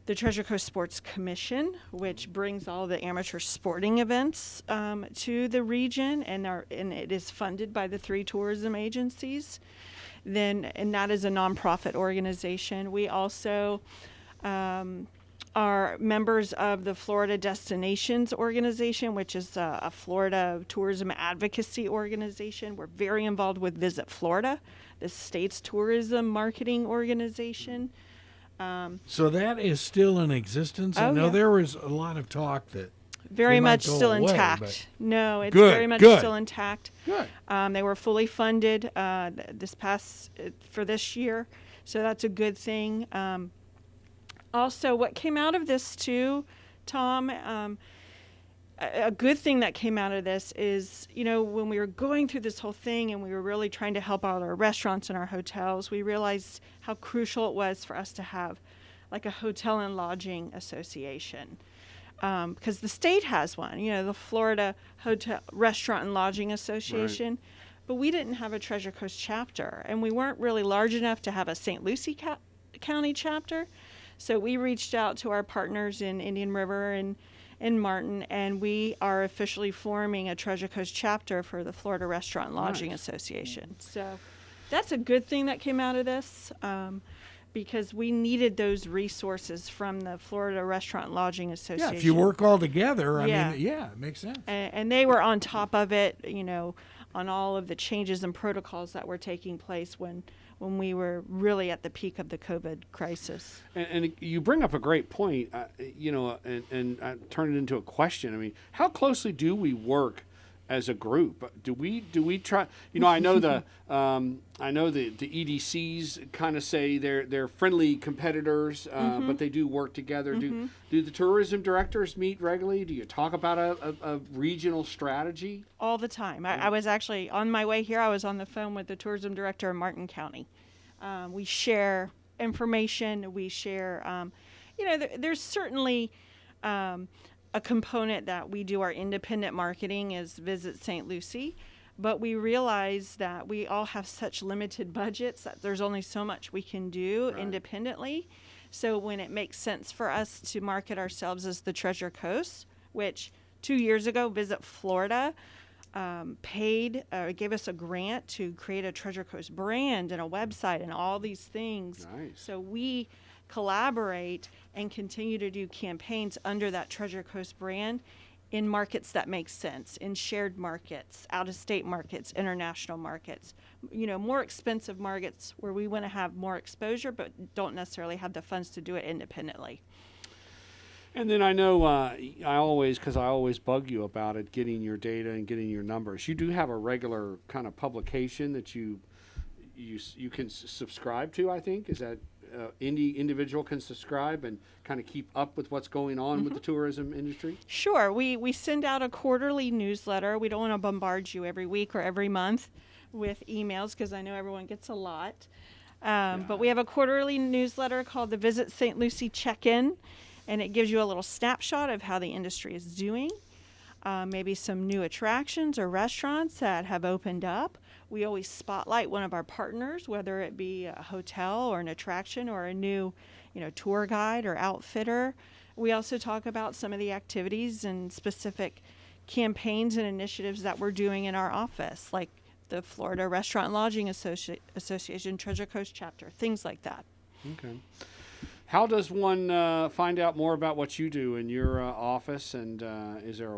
[SPEAKER 4] the Treasure Coast Sports Commission, which brings all the amateur sporting events to the region, and it is funded by the 3 tourism agencies. And that is a nonprofit organization. We also are members of the Florida Destinations Organization, which is a Florida tourism advocacy organization. We're very involved with Visit Florida, the state's tourism marketing organization.
[SPEAKER 2] So that is still in existence. I know there was a lot of talk that
[SPEAKER 4] very
[SPEAKER 2] They might
[SPEAKER 4] much
[SPEAKER 2] go
[SPEAKER 4] still
[SPEAKER 2] away,
[SPEAKER 4] intact.
[SPEAKER 2] but-
[SPEAKER 4] No, it's
[SPEAKER 2] Good,
[SPEAKER 4] very much
[SPEAKER 2] good.
[SPEAKER 4] still intact.
[SPEAKER 2] Good.
[SPEAKER 4] They were fully funded for this year, so that's a good thing. Also, what came out of this too, Tom, a good thing that came out of this is, when we were going through this whole thing and we were really trying to help out our restaurants and our hotels, we realized how crucial it was for us to have like a hotel and lodging association. Because the state has one, the Florida Hotel, Restaurant and Lodging Association. Right. But we didn't have a Treasure Coast chapter, and we weren't really large enough to have a St. Lucie County chapter. So we reached out to our partners in Indian River and in Martin, and we are officially forming a Treasure Coast chapter for the Florida Restaurant and Lodging Association. So that's a good thing that came out of this, because we needed those resources from the Florida Restaurant and Lodging Association.
[SPEAKER 2] Yeah, if you work all together, I
[SPEAKER 4] Yeah.
[SPEAKER 2] mean, yeah, it makes sense.
[SPEAKER 4] And they were on top of it, on all of the changes and protocols that were taking place when we were really at the peak of the COVID crisis.
[SPEAKER 3] And you bring up a great point, and I turn it into a question. I mean, how closely do we work as a group? Do we try? I know the EDCs kind of say they're friendly competitors, but they do work together. Do the tourism directors meet regularly? Do you talk about a regional strategy?
[SPEAKER 4] All the time. I was actually on my way here. I was on the phone with the tourism director of Martin County. We share information. We share. There's certainly a component that we do our independent marketing is Visit St. Lucie, but we realize that we all have such limited budgets that there's only so much we can do independently. So when it makes sense for us to market ourselves as the Treasure Coast, which 2 years ago Visit Florida gave us a grant to create a Treasure Coast brand and a website and all these things.
[SPEAKER 3] Nice.
[SPEAKER 4] So we collaborate and continue to do campaigns under that Treasure Coast brand in markets that make sense, in shared markets, out-of-state markets, international markets, more expensive markets where we want to have more exposure but don't necessarily have the funds to do it independently.
[SPEAKER 3] And then I know I always bug you about it, getting your data and getting your numbers. You do have a regular kind of publication that you can subscribe to, I think. Is that individual can subscribe and kind of keep up with what's going on with the tourism industry?
[SPEAKER 4] Sure. We send out a quarterly newsletter. We don't want to bombard you every week or every month with emails because I know everyone gets a lot. But we have a quarterly newsletter called the Visit St. Lucie Check-In, and it gives you a little snapshot of how the industry is doing, maybe some new attractions or restaurants that have opened up. We always spotlight one of our partners, whether it be a hotel or an attraction or a new, tour guide or outfitter. We also talk about some of the activities and specific campaigns and initiatives that we're doing in our office, like the Florida Restaurant and Lodging Association Treasure Coast chapter, things like that.
[SPEAKER 3] Okay. How does one find out more about what you do in your office? And is there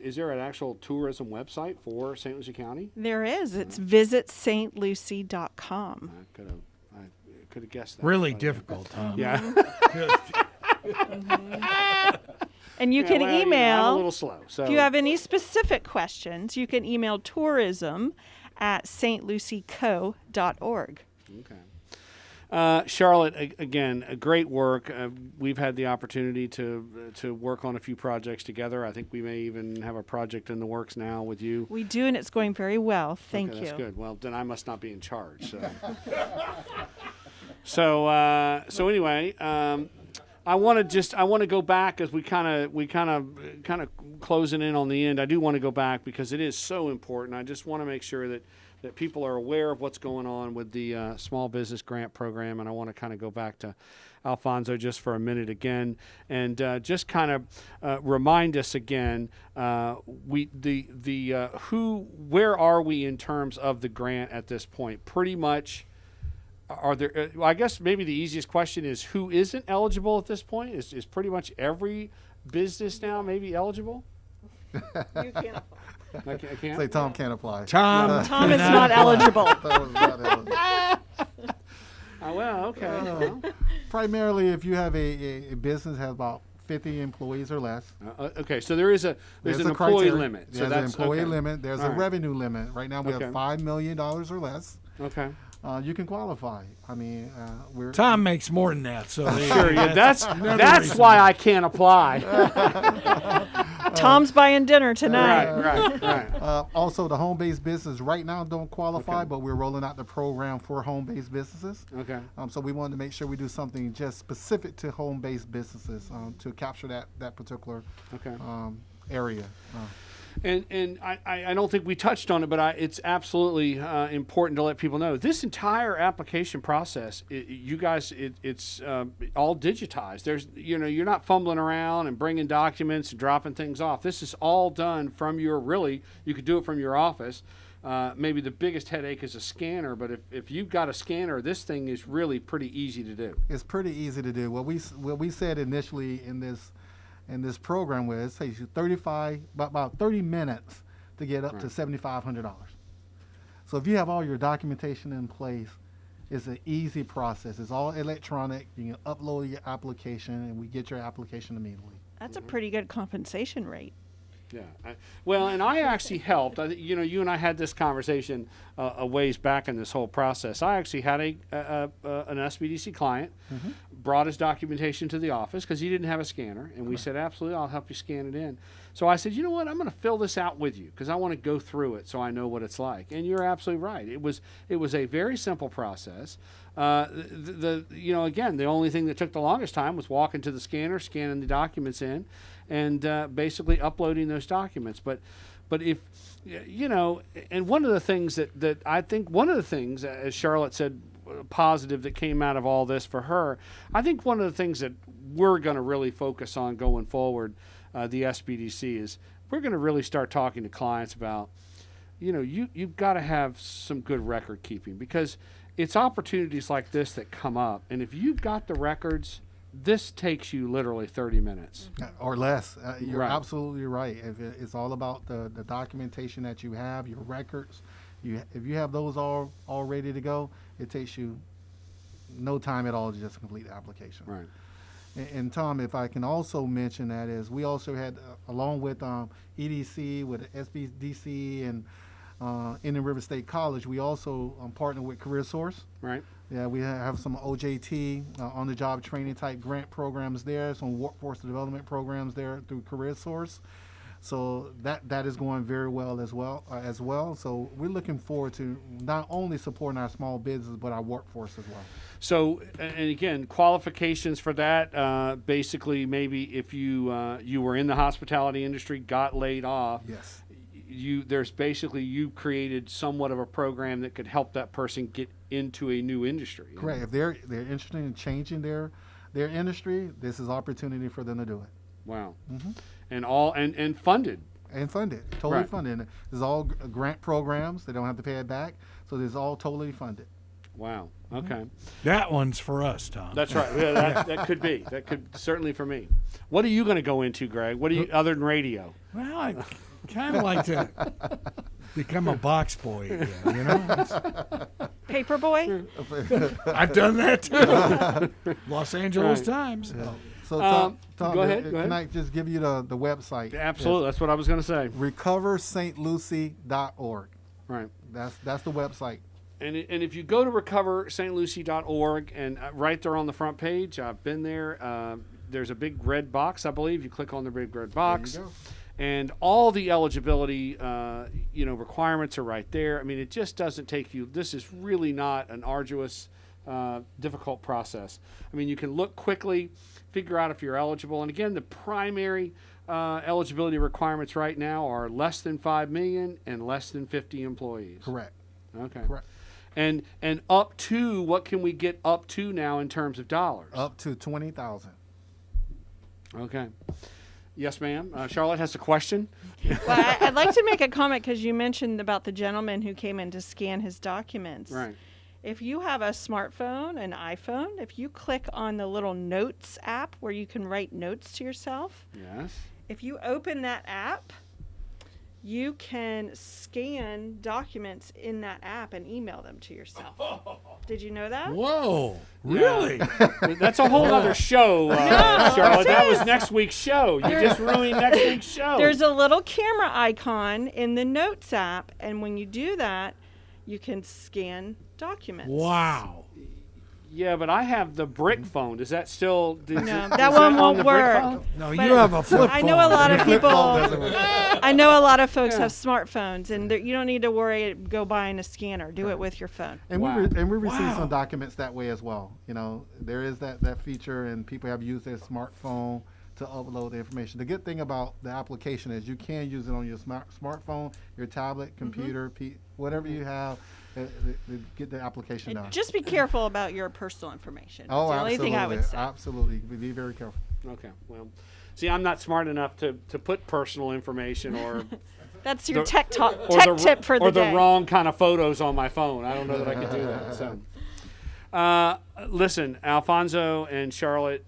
[SPEAKER 3] is there an actual tourism website for St. Lucie County?
[SPEAKER 4] There is. It's visitstlucie.com.
[SPEAKER 3] I could have guessed that.
[SPEAKER 2] Really difficult, Tom.
[SPEAKER 3] Yeah.
[SPEAKER 4] And you can email.
[SPEAKER 3] I'm a little slow. So
[SPEAKER 4] If you have any specific questions, you can email tourism@stlucieco.org.
[SPEAKER 3] Okay. Charlotte, again, great work. We've had the opportunity to work on a few projects together. I think we may even have a project in the works now with you.
[SPEAKER 4] We do, and it's going very well. Thank
[SPEAKER 3] Okay,
[SPEAKER 4] you.
[SPEAKER 3] That's good. Well, then I must not be in charge. So, so anyway, I want to go back as we kind of closing in on the end. I do want to go back because it is so important. I just want to make sure that people are aware of what's going on with the small business grant program, and I want to kind of go back to Alphonso just for a minute again, and just kind of remind us again, where are we in terms of the grant at this point? Pretty much, are there? I guess maybe the easiest question is who isn't eligible at this point? Is pretty much every business now maybe eligible?
[SPEAKER 4] You can't apply.
[SPEAKER 3] I can't.
[SPEAKER 5] Say Tom can't apply.
[SPEAKER 4] Tom is not eligible.
[SPEAKER 5] Tom is not eligible.
[SPEAKER 3] Well, okay.
[SPEAKER 5] Primarily, if you have a business has about 50 employees or less.
[SPEAKER 3] Okay, so there's an employee
[SPEAKER 5] criteria.
[SPEAKER 3] limit. So
[SPEAKER 5] There's an employee
[SPEAKER 3] okay.
[SPEAKER 5] limit. There's
[SPEAKER 3] All
[SPEAKER 5] a
[SPEAKER 3] right.
[SPEAKER 5] revenue limit. Right now we
[SPEAKER 3] Okay.
[SPEAKER 5] have $5 million or less.
[SPEAKER 3] Okay.
[SPEAKER 5] You can qualify. I mean, we're
[SPEAKER 2] Tom makes more than that, so
[SPEAKER 3] Sure, yeah, that's
[SPEAKER 2] reason.
[SPEAKER 3] why I can't apply.
[SPEAKER 4] Tom's buying dinner tonight.
[SPEAKER 3] Right.
[SPEAKER 5] also the home-based business right now don't qualify, but we're rolling out the program for home-based businesses.
[SPEAKER 3] Okay.
[SPEAKER 5] So we wanted to make sure we do something just specific to home-based businesses to capture that particular area.
[SPEAKER 3] And I don't think we touched on it, but it's absolutely important to let people know this entire application process. It's all digitized. There's you're not fumbling around and bringing documents and dropping things off. This is all done from you could do it from your office. Maybe the biggest headache is a scanner, but if you've got a scanner, this thing is really pretty easy to do.
[SPEAKER 5] It's pretty easy to do. What we said initially in this program was it takes you about 30 minutes to get up to $7,500. So if you have all your documentation in place, it's an easy process. It's all electronic. You can upload your application, and we get your application immediately.
[SPEAKER 4] That's a pretty good compensation rate.
[SPEAKER 3] Yeah. And I actually helped. You and I had this conversation a ways back in this whole process. I actually had an SBDC client, brought his documentation to the office because he didn't have a scanner, and we said, absolutely, I'll help you scan it in. So I said, you know what, I'm going to fill this out with you because I want to go through it so I know what it's like. And you're absolutely right. It was a very simple process. Again, the only thing that took the longest time was walking to the scanner, scanning the documents in, and basically uploading those documents. But if and one of the things that I think as Charlotte said, positive that came out of all this for her, I think one of the things that we're going to really focus on going forward, the SBDC, is we're going to really start talking to clients about, you've got to have some good record keeping because it's opportunities like this that come up, and if you've got the records, this takes you literally 30 minutes.
[SPEAKER 5] Or less. You're
[SPEAKER 3] Right.
[SPEAKER 5] absolutely right. It's all about the documentation that you have, your records. If you have those all ready to go, it takes you no time at all to just complete the application.
[SPEAKER 3] Right.
[SPEAKER 5] And Tom, if I can also mention that is we also had, along with EDC, with SBDC, and Indian River State College, we also partnered with Career Source.
[SPEAKER 3] Right.
[SPEAKER 5] Yeah, we have some OJT, on-the-job training type grant programs there, some workforce development programs there through Career Source. So that is going very well as well. So we're looking forward to not only supporting our small business but our workforce as well.
[SPEAKER 3] So, and again, qualifications for that, basically maybe if you were in the hospitality industry, got laid off.
[SPEAKER 5] Yes.
[SPEAKER 3] You created somewhat of a program that could help that person get into a new industry.
[SPEAKER 5] Correct. If they're interested in changing their industry, this is opportunity for them to do it.
[SPEAKER 3] Wow.
[SPEAKER 5] Mm-hmm.
[SPEAKER 3] And funded.
[SPEAKER 5] And funded, totally
[SPEAKER 3] Right.
[SPEAKER 5] funded. And there's all grant programs; they don't have to pay it back, so there's all totally funded.
[SPEAKER 3] Wow. Okay.
[SPEAKER 2] That one's for us, Tom.
[SPEAKER 3] That's right. Yeah, that could be. That could certainly for me. What are you going to go into, Greg? What do you other than radio?
[SPEAKER 2] Well, I kind of like to become a box boy again,
[SPEAKER 4] Paperboy?
[SPEAKER 2] I've done that too. Los Angeles
[SPEAKER 3] Right.
[SPEAKER 2] Times.
[SPEAKER 5] So Tom,
[SPEAKER 3] go ahead.
[SPEAKER 5] Can I just give you the website?
[SPEAKER 3] Absolutely. That's what I was going to say.
[SPEAKER 5] recoverstlucie.org.
[SPEAKER 3] Right.
[SPEAKER 5] That's the website.
[SPEAKER 3] And if you go to recoverstlucie.org and right there on the front page, I've been there. There's a big red box, I believe. You click on the big red box.
[SPEAKER 5] There you go.
[SPEAKER 3] And all the eligibility, requirements are right there. I mean, it just doesn't take you. This is really not an arduous, difficult process. I mean, you can look quickly, figure out if you're eligible. And again, the primary eligibility requirements right now are less than 5 million and less than 50 employees.
[SPEAKER 5] Correct.
[SPEAKER 3] Okay.
[SPEAKER 5] Correct.
[SPEAKER 3] And up to, what can we get up to now in terms of dollars?
[SPEAKER 5] Up to 20,000.
[SPEAKER 3] Okay. Yes, ma'am. Charlotte has a question.
[SPEAKER 4] Well, I'd like to make a comment because you mentioned about the gentleman who came in to scan his documents.
[SPEAKER 3] Right.
[SPEAKER 4] If you have a smartphone, an iPhone, if you click on the little notes app where you can write notes to yourself,
[SPEAKER 3] Yes.
[SPEAKER 4] if you open that app, you can scan documents in that app and email them to yourself. Did you know that?
[SPEAKER 2] Whoa, really?
[SPEAKER 3] That's a whole other show, Charlotte. That was next week's show. You just ruined next week's show.
[SPEAKER 4] There's a little camera icon in the Notes app, and when you do that, you can scan documents.
[SPEAKER 2] Wow.
[SPEAKER 3] Yeah, but I have the brick phone. Does that still?
[SPEAKER 4] No, that one won't work.
[SPEAKER 2] No,
[SPEAKER 4] But
[SPEAKER 2] you have a flip phone.
[SPEAKER 4] I know a lot of people.
[SPEAKER 5] doesn't work.
[SPEAKER 4] I know a lot of folks have smartphones, and you don't need to worry. Go buying a scanner. Do it with your phone.
[SPEAKER 5] And
[SPEAKER 3] Wow.
[SPEAKER 5] we receive
[SPEAKER 2] Wow.
[SPEAKER 5] some documents that way as well. You know, there is that feature, and people have used their smartphone to upload the information. The good thing about the application is you can use it on your smartphone, your tablet, computer, whatever you have. Get the application done.
[SPEAKER 4] Just be careful about your personal information.
[SPEAKER 5] Oh,
[SPEAKER 4] That's the only
[SPEAKER 5] absolutely.
[SPEAKER 4] thing I would say.
[SPEAKER 5] Absolutely. Be very careful.
[SPEAKER 3] Okay. Well, see, I'm not smart enough to put personal information or
[SPEAKER 4] That's your
[SPEAKER 3] the-
[SPEAKER 4] tech
[SPEAKER 3] or
[SPEAKER 4] tip for the
[SPEAKER 3] or
[SPEAKER 4] day.
[SPEAKER 3] the wrong kind of photos on my phone. I don't know that I could do that. So, listen, Alphonso and Charlotte,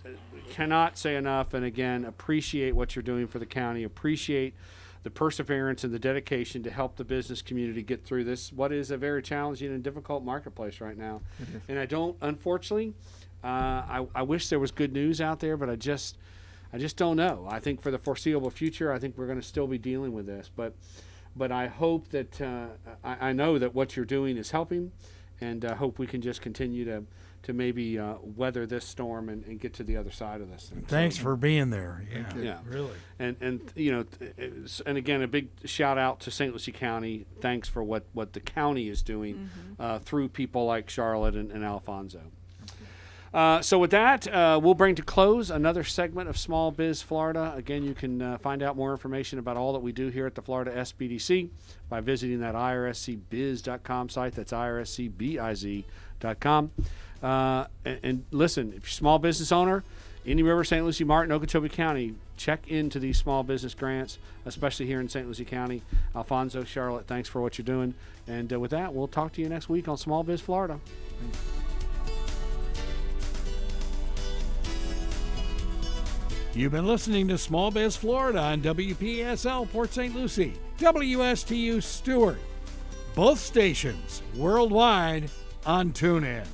[SPEAKER 3] cannot say enough. And again, appreciate what you're doing for the county. Appreciate the perseverance and the dedication to help the business community get through this, what is a very challenging and difficult marketplace right now. And I don't, unfortunately, I wish there was good news out there, but I just don't know. I think for the foreseeable future, I think we're going to still be dealing with this. But I hope that I know that what you're doing is helping, and I hope we can just continue to maybe weather this storm and get to the other side of this.
[SPEAKER 2] Thanks for being there. Yeah,
[SPEAKER 3] Yeah.
[SPEAKER 2] really.
[SPEAKER 3] And you know, and again, a big shout out to St. Lucie County. Thanks for what the county is doing through people like Charlotte and Alphonso. So with that, we'll bring to close another segment of Small Biz Florida. Again, you can find out more information about all that we do here at the Florida SBDC by visiting that irscbiz.com site. That's irscbiz.com. And listen, if you're a small business owner, Indian River, St. Lucie, Martin, Okeechobee County, check into these small business grants, especially here in St. Lucie County. Alphonso, Charlotte, thanks for what you're doing. And with that, we'll talk to you next week on Small Biz Florida.
[SPEAKER 2] You've been listening to Small Biz Florida on WPSL Port St. Lucie, WSTU Stewart. Both stations worldwide on TuneIn.